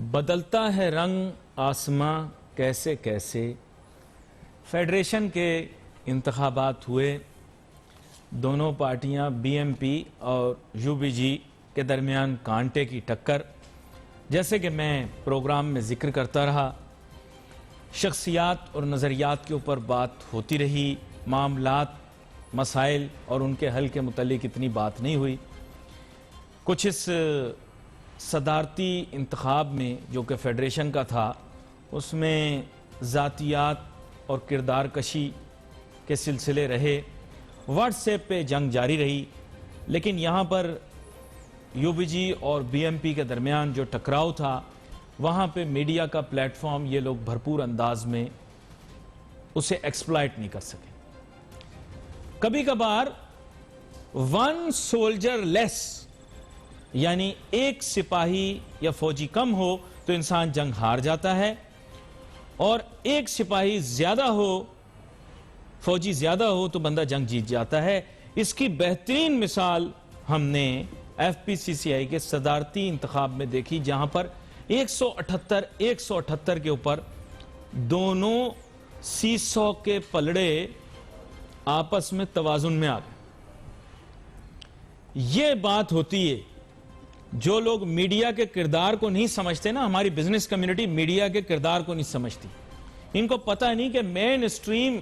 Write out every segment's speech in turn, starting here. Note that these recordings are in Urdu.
بدلتا ہے رنگ آسماں کیسے کیسے. فیڈریشن کے انتخابات ہوئے. دونوں پارٹیاں بی ایم پی اور یو بی جی کے درمیان کانٹے کی ٹکر. جیسے کہ میں پروگرام میں ذکر کرتا رہا، شخصیات اور نظریات کے اوپر بات ہوتی رہی، معاملات، مسائل اور ان کے حل کے متعلق اتنی بات نہیں ہوئی. کچھ اس صدارتی انتخاب میں جو کہ فیڈریشن کا تھا، اس میں ذاتیات اور کردار کشی کے سلسلے رہے. واٹس ایپ پہ جنگ جاری رہی، لیکن یہاں پر یو بی جی اور بی ایم پی کے درمیان جو ٹکراؤ تھا، وہاں پہ میڈیا کا پلیٹ فارم یہ لوگ بھرپور انداز میں اسے ایکسپلائٹ نہیں کر سکے. کبھی کبھار ون سولجر لیس، یعنی ایک سپاہی یا فوجی کم ہو تو انسان جنگ ہار جاتا ہے، اور ایک سپاہی زیادہ ہو، فوجی زیادہ ہو تو بندہ جنگ جیت جاتا ہے. اس کی بہترین مثال ہم نے ایف پی سی سی آئی کے صدارتی انتخاب میں دیکھی، جہاں پر 178 کے اوپر دونوں سیسو کے پلڑے آپس میں توازن میں آ گئے. یہ بات ہوتی ہے، جو لوگ میڈیا کے کردار کو نہیں سمجھتے نا، ہماری بزنس کمیونٹی میڈیا کے کردار کو نہیں سمجھتی. ان کو پتہ نہیں کہ مین اسٹریم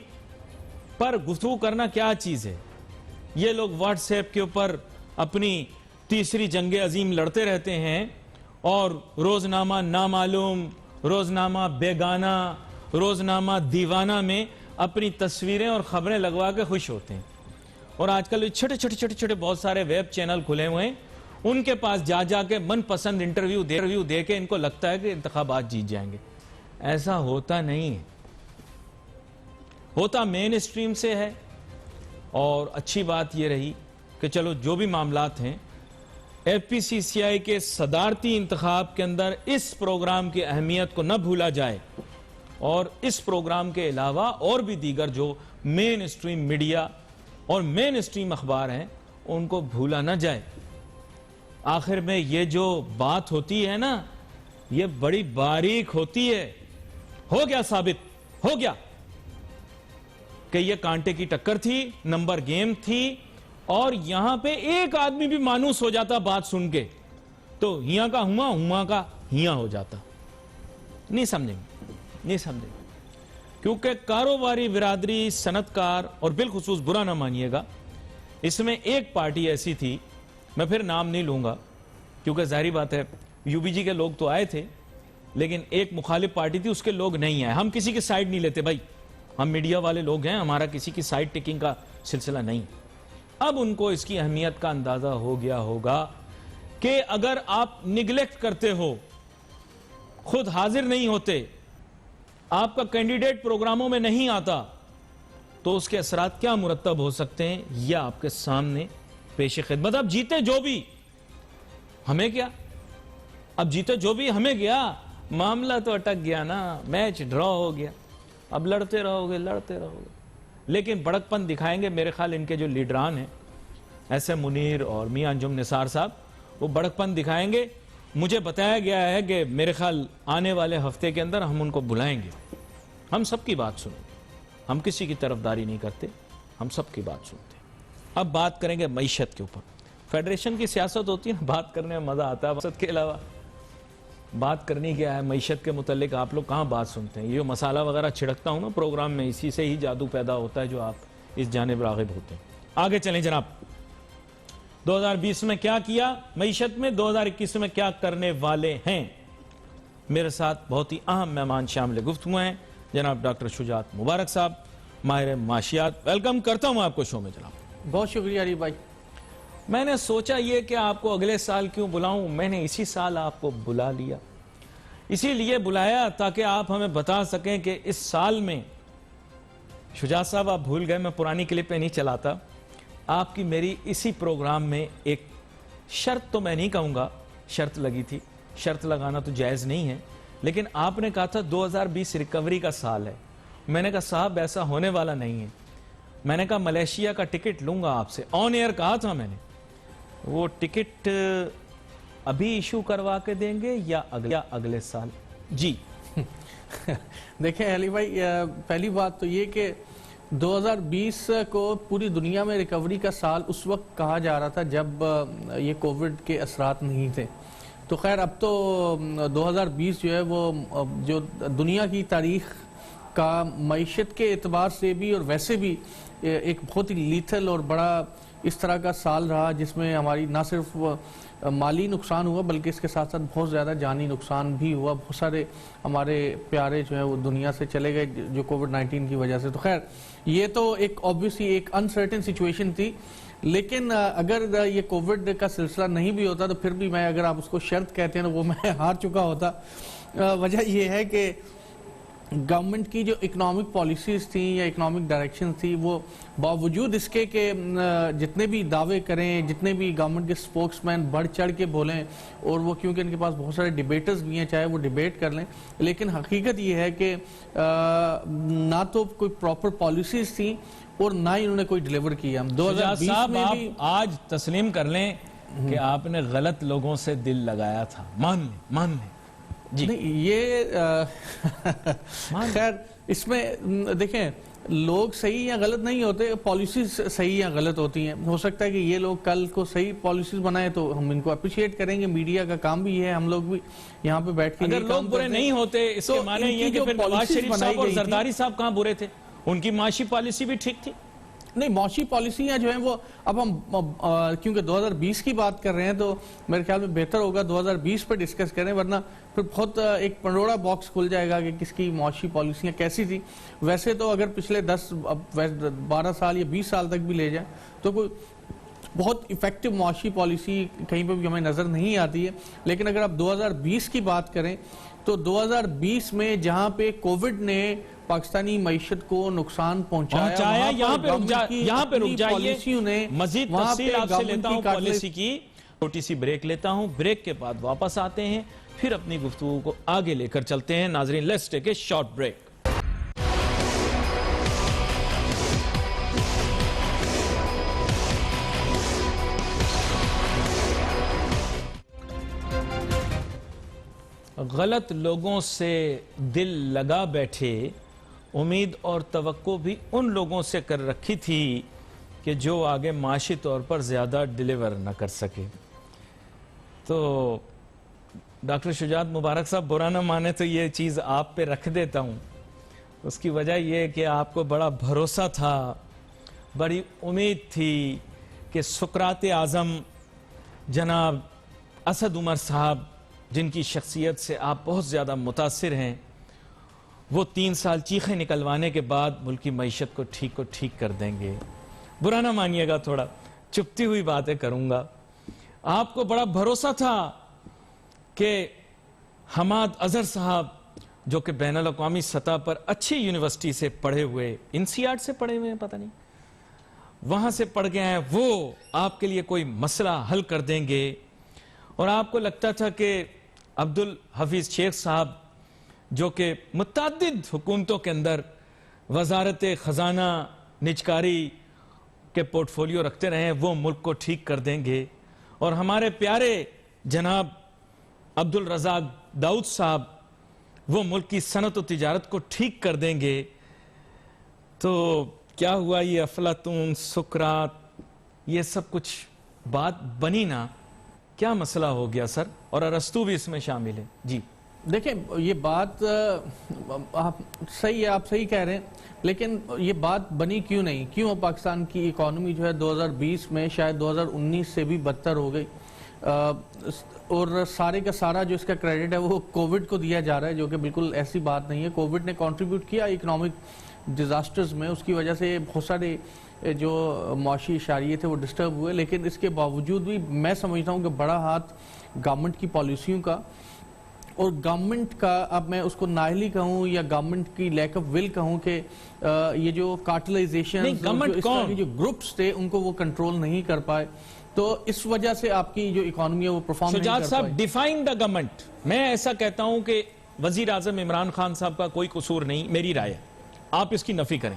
پر گفتگو کرنا کیا چیز ہے. یہ لوگ واٹس ایپ کے اوپر اپنی تیسری جنگ عظیم لڑتے رہتے ہیں، اور روزنامہ نامعلوم، روزنامہ بیگانہ، روزنامہ دیوانہ میں اپنی تصویریں اور خبریں لگوا کے خوش ہوتے ہیں. اور آج کل چھوٹے بہت سارے ویب چینل کھلے ہوئے ہیں، ان کے پاس جا کے من پسند انٹرویو دے کے ان کو لگتا ہے کہ انتخابات جیت جائیں گے. ایسا ہوتا نہیں ہے، ہوتا مین اسٹریم سے ہے. اور اچھی بات یہ رہی کہ چلو جو بھی معاملات ہیں، ایف پی سی سی آئی کے صدارتی انتخاب کے اندر اس پروگرام کی اہمیت کو نہ بھولا جائے، اور اس پروگرام کے علاوہ اور بھی دیگر جو مین اسٹریم میڈیا اور مین اسٹریم اخبار ہیں ان کو بھولا نہ جائے. آخر میں یہ جو بات ہوتی ہے نا، یہ بڑی باریک ہوتی ہے. ہو گیا ثابت، ہو گیا کہ یہ کانٹے کی ٹکر تھی، نمبر گیم تھی، اور یہاں پہ ایک آدمی بھی مانوس ہو جاتا بات سن کے تو ہیاں کا ہواں کا ہیاں ہو جاتا. نہیں سمجھیں گے کیونکہ کاروباری برادری، صنعت کار، اور بالخصوص برا نہ مانیے گا، اس میں ایک پارٹی ایسی تھی، میں پھر نام نہیں لوں گا کیونکہ ظاہری بات ہے یو بی جی کے لوگ تو آئے تھے، لیکن ایک مخالف پارٹی تھی، اس کے لوگ نہیں آئے. ہم کسی کی سائیڈ نہیں لیتے بھائی، ہم میڈیا والے لوگ ہیں، ہمارا کسی کی سائیڈ ٹیکنگ کا سلسلہ نہیں. اب ان کو اس کی اہمیت کا اندازہ ہو گیا ہوگا کہ اگر آپ نگلیکٹ کرتے ہو، خود حاضر نہیں ہوتے، آپ کا کینڈیڈیٹ پروگراموں میں نہیں آتا، تو اس کے اثرات کیا مرتب ہو سکتے ہیں، یہ آپ کے سامنے پیش خدمت. اب جیتے جو بھی ہمیں کیا، اب جیتے جو بھی ہمیں گیا، معاملہ تو اٹک گیا نا، میچ ڈرا ہو گیا. اب لڑتے رہو گے، لیکن بڑک پن دکھائیں گے. میرے خیال ان کے جو لیڈران ہیں ایسے منیر اور میاں انجم نثار صاحب، وہ بڑک پن دکھائیں گے. مجھے بتایا گیا ہے کہ میرے خیال آنے والے ہفتے کے اندر ہم ان کو بلائیں گے. ہم سب کی بات سنیں گے، ہم کسی کی طرفداری نہیں کرتے، ہم سب کی بات سنتے ہیں. اب بات کریں گے معیشت کے اوپر. فیڈریشن کی سیاست ہوتی ہے، بات کرنے میں مزہ آتا ہے، مقصد کے علاوہ بات کرنی کیا ہے. معیشت کے متعلق آپ لوگ کہاں بات سنتے ہیں. یہ مسالہ وغیرہ چھڑکتا ہوں نا پروگرام میں، اسی سے ہی جادو پیدا ہوتا ہے جو آپ اس جانب راغب ہوتے ہیں. آگے چلیں جناب. 2020 میں کیا کیا معیشت میں، 2021 میں کیا کرنے والے ہیں. میرے ساتھ بہت ہی اہم مہمان شامل گفتگو ہیں، جناب ڈاکٹر شجاعت مبارک صاحب، ماہر معاشیات. ویلکم کرتا ہوں آپ کو شو میں جناب. بہت شکریہ علی بھائی. میں نے سوچا یہ کہ آپ کو اگلے سال کیوں بلاؤں، میں نے اسی سال آپ کو بلا لیا. اسی لیے بلایا تاکہ آپ ہمیں بتا سکیں کہ اس سال میں، شجاعت صاحب آپ بھول گئے، میں پرانی کلپ پہ نہیں چلاتا. آپ کی میری اسی پروگرام میں ایک شرط، تو میں نہیں کہوں گا شرط لگی تھی، شرط لگانا تو جائز نہیں ہے، لیکن آپ نے کہا تھا 2020 ریکوری کا سال ہے. میں نے کہا صاحب ایسا ہونے والا نہیں ہے. میں نے کہا ملیشیا کا ٹکٹ لوں گا آپ سے، آن ایئر کہا تھا میں نے. وہ ٹکٹ ابھی ایشو کروا کے دیں گے یا اگلے سال؟ جی دیکھیں علی بھائی، پہلی بات تو یہ کہ 2020 کو پوری دنیا میں ریکوری کا سال اس وقت کہا جا رہا تھا جب یہ کووڈ کے اثرات نہیں تھے. تو خیر اب تو 2020 جو ہے وہ جو دنیا کی تاریخ کا معیشت کے اعتبار سے بھی اور ویسے بھی ایک بہت ہی لیتھل اور بڑا اس طرح کا سال رہا، جس میں ہماری نہ صرف مالی نقصان ہوا بلکہ اس کے ساتھ ساتھ بہت زیادہ جانی نقصان بھی ہوا. بہت سارے ہمارے پیارے جو ہیں وہ دنیا سے چلے گئے جو کووڈ 19 کی وجہ سے. تو خیر یہ تو ایک اوبویسلی ایک انسرٹن سچویشن تھی، لیکن اگر یہ کووڈ کا سلسلہ نہیں بھی ہوتا تو پھر بھی میں، اگر آپ اس کو شرط کہتے ہیں وہ میں ہار چکا ہوتا. وجہ یہ ہے کہ گورنمنٹ کی جو اکنامک پالیسیز تھیں یا اکنامک ڈائریکشن تھی، وہ باوجود اس کے کہ جتنے بھی دعوے کریں، جتنے بھی گورنمنٹ کے سپوکس مین بڑھ چڑھ کے بولیں، اور وہ کیونکہ ان کے پاس بہت سارے ڈیبیٹرز بھی ہیں چاہے وہ ڈیبیٹ کر لیں، لیکن حقیقت یہ ہے کہ نہ تو کوئی پراپر پالیسیز تھیں اور نہ ہی انہوں نے کوئی ڈیلیور کیا. 2020 میں بھی آج تسلیم کر لیں کہ آپ نے غلط لوگوں سے دل لگایا تھا، مان لیں جی. یہ خیر اس میں دیکھیں لوگ صحیح یا غلط نہیں ہوتے، پالیسیز صحیح یا غلط ہوتی ہیں. ہو سکتا ہے کہ یہ لوگ کل کو صحیح پالیسیز بنائیں تو ہم ان کو اپریشیٹ کریں گے. میڈیا کا کام بھی ہے، ہم لوگ بھی یہاں پہ بیٹھ کے اگر لوگ برے نہیں ہوتے اس کے معنی یہ کہ پھر نواز شریف صاحب اور زرداری صاحب کہاں برے تھے؟ ان کی معاشی پالیسی بھی ٹھیک تھی. نہیں، معاشی پالیسیاں جو ہیں وہ اب ہم کیونکہ 2020 کی بات کر رہے ہیں تو میرے خیال میں بہتر ہوگا 2020 پہ ڈسکس کریں، ورنہ پھر بہت ایک پنڈورا باکس کھل جائے گا کہ کس کی معاشی پالیسیاں کیسی تھی. ویسے تو اگر پچھلے 12 سال یا 20 سال تک بھی لے جائیں تو کوئی بہت ایفیکٹو معاشی پالیسی کہیں پہ بھی ہمیں نظر نہیں آتی ہے. لیکن اگر آپ 2020 کی بات کریں تو 2020 میں جہاں پہ کووڈ نے پاکستانی معیشت کو نقصان پہنچایا، یہاں پہ رک جائیے، مزید تفصیل آپ سے لیتا ہوں پالیسی کی. چھوٹی سی بریک لیتا ہوں، بریک کے بعد واپس آتے ہیں، پھر اپنی گفتگو کو آگے لے کر چلتے ہیں. ناظرین let's take a short break. غلط لوگوں سے دل لگا بیٹھے، امید اور توقع بھی ان لوگوں سے کر رکھی تھی کہ جو آگے معاشی طور پر زیادہ ڈیلیور نہ کر سکے. تو ڈاکٹر شجاعت مبارک صاحب، برا نہ مانے تو یہ چیز آپ پہ رکھ دیتا ہوں. اس کی وجہ یہ کہ آپ کو بڑا بھروسہ تھا، بڑی امید تھی کہ سقراط اعظم جناب اسد عمر صاحب، جن کی شخصیت سے آپ بہت زیادہ متاثر ہیں، وہ 3 سال چیخیں نکلوانے کے بعد ملک کی معیشت کو ٹھیک کر دیں گے. برا نہ مانیے گا، تھوڑا چپتی ہوئی باتیں کروں گا. آپ کو بڑا بھروسہ تھا کہ حماد اظہر صاحب، جو کہ بین الاقوامی سطح پر اچھی یونیورسٹی سے پڑھے ہوئے، انسیاڈ سے پڑھے ہوئے ہیں، پتہ نہیں وہاں سے پڑھ گئے ہیں، وہ آپ کے لیے کوئی مسئلہ حل کر دیں گے. اور آپ کو لگتا تھا کہ عبدالحفیظ شیخ صاحب، جو کہ متعدد حکومتوں کے اندر وزارت خزانہ نجکاری کے پورٹ فولیو رکھتے رہے ہیں، وہ ملک کو ٹھیک کر دیں گے. اور ہمارے پیارے جناب عبدالرزاق داؤد صاحب، وہ ملک کی صنعت و تجارت کو ٹھیک کر دیں گے. تو کیا ہوا؟ یہ افلاطون، سقراط، یہ سب کچھ بات بنی نا؟ کیا مسئلہ ہو گیا سر؟ اور ارسطو بھی اس میں شامل ہے. جی دیکھیں، یہ بات آپ صحیح کہہ رہے ہیں، لیکن یہ بات بنی کیوں نہیں؟ کیوں پاکستان کی اکانومی جو ہے 2020 میں شاید 2019 سے بھی بدتر ہو گئی؟ اور سارے کا سارا جو اس کا کریڈٹ ہے وہ کووڈ کو دیا جا رہا ہے، جو کہ بالکل ایسی بات نہیں ہے. کووڈ نے کنٹریبیوٹ کیا اکنامک ڈیزاسٹرز میں، اس کی وجہ سے بہت سارے جو معاشی اشاریے تھے وہ ڈسٹرب ہوئے. لیکن اس کے باوجود بھی میں سمجھتا ہوں کہ بڑا ہاتھ گورنمنٹ کی پالیسیوں کا اور گورنمنٹ کا، اب میں اس کو نااہلی کہوں یا گورنمنٹ کی لیک آف ول کہوں، کہ یہ جو کارٹلائزیشن جو گروپس تھے ان کو وہ کنٹرول نہیں کر پائے. تو اس وجہ سے آپ کی جو اکانومی ہے وہ پرفارم نہیں کر پائے. شجاعت صاحب، ڈیفائن دا گورنمنٹ. میں ایسا کہتا ہوں کہ وزیر اعظم عمران خان صاحب کا کوئی قصور نہیں، میری رائے ہے، آپ اس کی نفی کریں.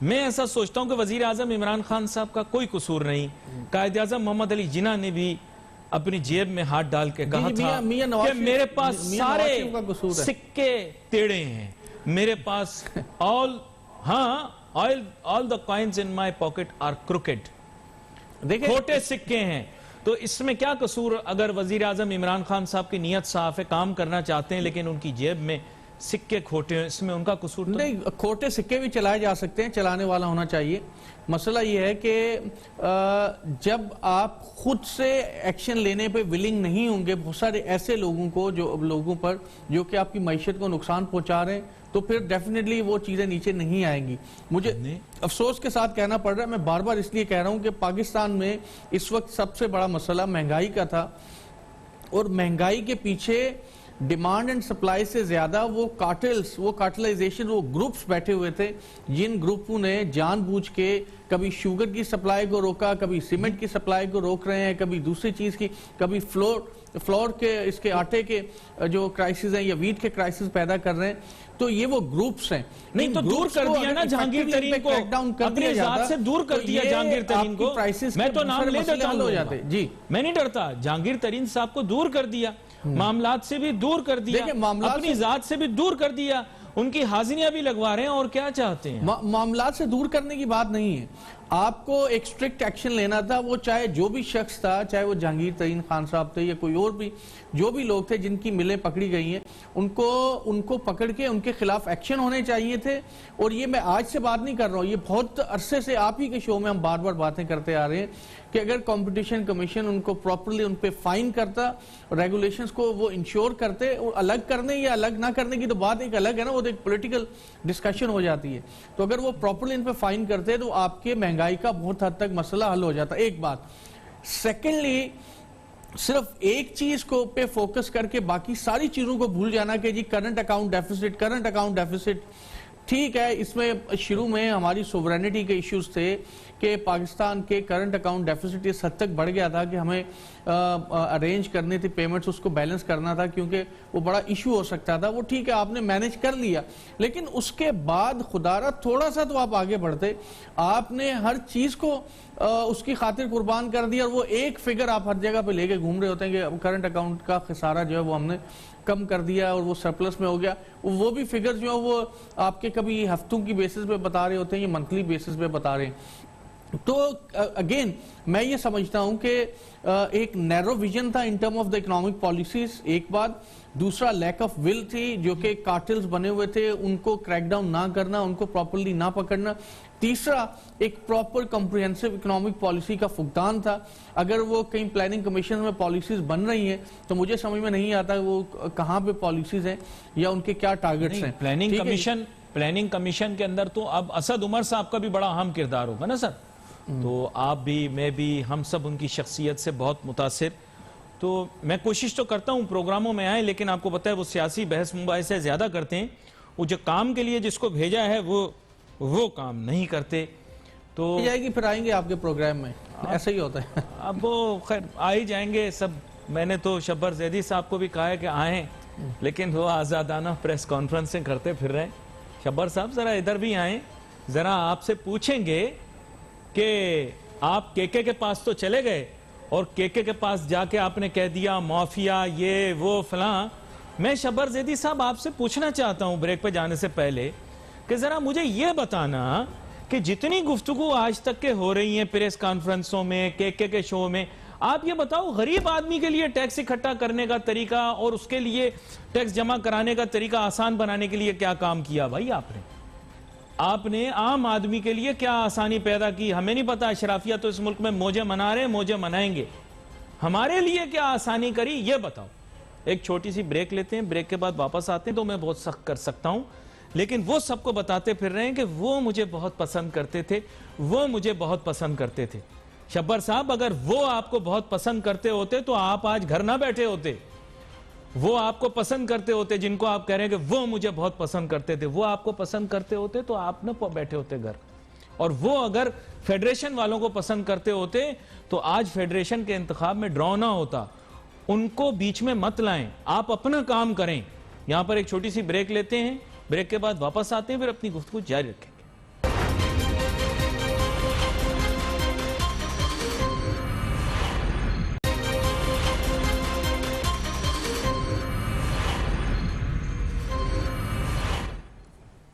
میں ایسا سوچتا ہوں کہ وزیر اعظم عمران خان صاحب کا کوئی قصور نہیں. قائد اعظم محمد علی جناح نے بھی اپنی جیب میں ہاتھ ڈال کے کہا تھا کہ میرے پاس سارے سکے ٹیڑے ہیں، میرے پاس all the coins in my pocket are crooked، کھوٹے سکے ہیں۔ تو اس میں کیا قصور؟ اگر وزیر اعظم عمران خان صاحب کی نیت صاف ہے، کام کرنا چاہتے ہیں، لیکن ان کی جیب میں سکے کھوٹے ہیں، اس میں ان کا قصور تو نہیں؟ کھوٹے سکے بھی چلائے جا سکتے ہیں، چلانے والا ہونا چاہیے۔ مسئلہ یہ ہے کہ جب آپ خود سے ایکشن لینے پہ ولنگ نہیں ہوں گے بہت سارے ایسے لوگوں پر جو کہ آپ کی معیشت کو نقصان پہنچا رہے ہیں، تو پھر ڈیفینیٹلی وہ چیزیں نیچے نہیں آئیں گی۔ مجھے افسوس کے ساتھ کہنا پڑ رہا ہے، میں بار بار اس لیے کہہ رہا ہوں کہ پاکستان میں اس وقت سب سے بڑا مسئلہ مہنگائی کا تھا، اور مہنگائی کے پیچھے ڈیمانڈ اینڈ سپلائی سے زیادہ وہ کارٹلائزیشن، وہ گروپس بیٹھے ہوئے تھے جن گروپوں نے جان بوجھ کے کبھی شوگر کی سپلائی کو روکا، کبھی سیمنٹ کی سپلائی کو روک رہے ہیں، کبھی دوسری چیز کی، کبھی فلور کے اس کے آٹے کے جو کرائسز ہیں یا ویٹ کے کرائسز پیدا کر رہے ہیں۔ تو یہ وہ گروپس ہیں۔ نہیں تو دور کر دیا نا جہانگیر ترین کو، اپنی ذات سے دور کر دیا جہانگیر ترین کو۔ میں تو نام لے دیتا ہوں، جی میں نہیں ڈرتا، جہانگیر ترین صاحب کو دور کر دیا، معاملات سے بھی دور کر دیا، اپنی ذات سے بھی دور کر دیا، ان کی حاضریاں بھی لگوا رہے ہیں، اور کیا چاہتے ہیں؟ معاملات سے دور کرنے کی بات نہیں ہے، آپ کو ایک سٹرکٹ ایکشن لینا تھا۔ وہ چاہے جو بھی شخص تھا، چاہے وہ جہانگیر ترین خان صاحب تھے یا کوئی اور بھی جو بھی لوگ تھے جن کی ملیں پکڑی گئی ہیں، ان کو پکڑ کے ان کے خلاف ایکشن ہونے چاہیے تھے۔ اور یہ میں آج سے بات نہیں کر رہا ہوں، یہ بہت عرصے سے آپ ہی کے شو میں ہم بار بار باتیں کرتے آ رہے ہیں کہ اگر کمپٹیشن کمیشن ان کو پراپرلی ان پہ فائن کرتا، ریگولیشنز کو وہ انشور کرتے، اور الگ کرنے یا الگ نہ کرنے کی تو بات ایک الگ ہے نا، وہ تو ایک پولیٹیکل ڈسکشن ہو جاتی ہے۔ تو اگر وہ پراپرلی ان پہ فائن کرتے تو آپ کے مہنگائی کا بہت حد تک مسئلہ حل ہو جاتا۔ ایک بات۔ سیکنڈلی، صرف ایک چیز کو پہ فوکس کر کے باقی ساری چیزوں کو بھول جانا کہ جی کرنٹ اکاؤنٹ ڈیفیسٹ، ٹھیک ہے، اس میں شروع میں ہماری سوورینٹی کے ایشوز تھے کہ پاکستان کے کرنٹ اکاؤنٹ ڈیفیسٹ اس حد تک بڑھ گیا تھا کہ ہمیں ارینج کرنے تھی پیمنٹس، اس کو بیلنس کرنا تھا کیونکہ وہ بڑا ایشو ہو سکتا تھا۔ وہ ٹھیک ہے، آپ نے مینیج کر لیا، لیکن اس کے بعد خدارہ تھوڑا سا تو آپ آگے بڑھتے، آپ نے ہر چیز کو اس کی خاطر قربان کر دیا، اور وہ ایک فگر آپ ہر جگہ پہ لے کے گھوم رہے ہوتے ہیں کہ کرنٹ اکاؤنٹ کا خسارہ جو ہے وہ ہم نے کم کر دیا اور وہ سرپلس میں ہو گیا۔ وہ بھی فگر جو ہے وہ آپ کے کبھی ہفتوں کی بیسس پہ بتا رہے ہوتے ہیں یا منتھلی بیسس پہ بتا رہے ہیں۔ تو اگین میں یہ سمجھتا ہوں کہ ایک نیرو ویژن تھا in term of the economic policies, ایک بات۔ دوسرا لیک آف ول تھی، جو کہ کارٹلز بنے ہوئے تھے ان کو کریک ڈاؤن نہ کرنا، ان کو پراپرلی نہ پکڑنا۔ تیسرا، ایک پراپر کمپریہنسو اکنامک پالیسی کا فقدان تھا۔ اگر وہ کہیں پلاننگ کمیشن میں پالیسیز بن رہی ہیں تو مجھے سمجھ میں نہیں آتا وہ کہاں پہ پالیسیز ہیں یا ان کے کیا ٹارگٹس ہیں۔ پلاننگ کمیشن کے اندر تو اب اسد عمر صاحب کا بھی بڑا اہم کردار ہوگا نا سر، تو آپ بھی، میں بھی، ہم سب ان کی شخصیت سے بہت متاثر۔ تو میں کوشش تو کرتا ہوں پروگراموں میں آئیں، لیکن آپ کو پتہ ہے وہ سیاسی بحث مباحثے زیادہ کرتے ہیں، وہ جو کام کے لیے جس کو بھیجا ہے وہ کام نہیں کرتے۔ تو جائے گی، پھر آئیں گے آپ کے پروگرام میں، ایسا ہی ہوتا ہے۔ اب وہ خیر آ ہی جائیں گے سب۔ میں نے تو شبر زیدی صاحب کو بھی کہا ہے کہ آئیں، لیکن وہ آزادانہ پریس کانفرنسیں کرتے پھر رہے ہیں۔ شبر صاحب ذرا ادھر بھی آئیں، ذرا آپ سے پوچھیں گے کہ آپ کے پاس تو چلے گئے، اور کے پاس جا کے آپ نے کہہ دیا مافیا یہ وہ فلاں۔ میں شبر زیدی صاحب آپ سے پوچھنا چاہتا ہوں بریک پہ جانے سے پہلے کہ ذرا مجھے یہ بتانا کہ جتنی گفتگو آج تک کے ہو رہی ہیں پریس کانفرنسوں میں، کے شو میں، آپ یہ بتاؤ غریب آدمی کے لیے ٹیکس اکٹھا کرنے کا طریقہ اور اس کے لیے ٹیکس جمع کرانے کا طریقہ آسان بنانے کے لیے کیا کام کیا بھائی آپ نے عام آدمی کے لیے کیا آسانی پیدا کی؟ ہمیں نہیں پتا، اشرافیہ تو اس ملک میں موجے منا رہے ہیں، موجے منائیں گے، ہمارے لیے کیا آسانی کری یہ بتاؤ۔ ایک چھوٹی سی بریک لیتے ہیں، بریک کے بعد واپس آتے ہیں تو میں بہت سخت کر سکتا ہوں، لیکن وہ سب کو بتاتے پھر رہے ہیں کہ وہ مجھے بہت پسند کرتے تھے، وہ مجھے بہت پسند کرتے تھے۔ شبر صاحب اگر وہ آپ کو بہت پسند کرتے ہوتے تو آپ آج گھر نہ بیٹھے ہوتے۔ وہ آپ کو پسند کرتے ہوتے، جن کو آپ کہہ رہے ہیں کہ وہ مجھے بہت پسند کرتے تھے، وہ آپ کو پسند کرتے ہوتے تو آپ نہ بیٹھے ہوتے گھر۔ اور وہ اگر فیڈریشن والوں کو پسند کرتے ہوتے تو آج فیڈریشن کے انتخاب میں ڈرا نہ ہوتا۔ ان کو بیچ میں مت لائیں، آپ اپنا کام کریں۔ یہاں پر ایک چھوٹی سی بریک لیتے ہیں، بریک کے بعد واپس آتے ہیں، پھر اپنی گفتگو جاری رکھیں گے۔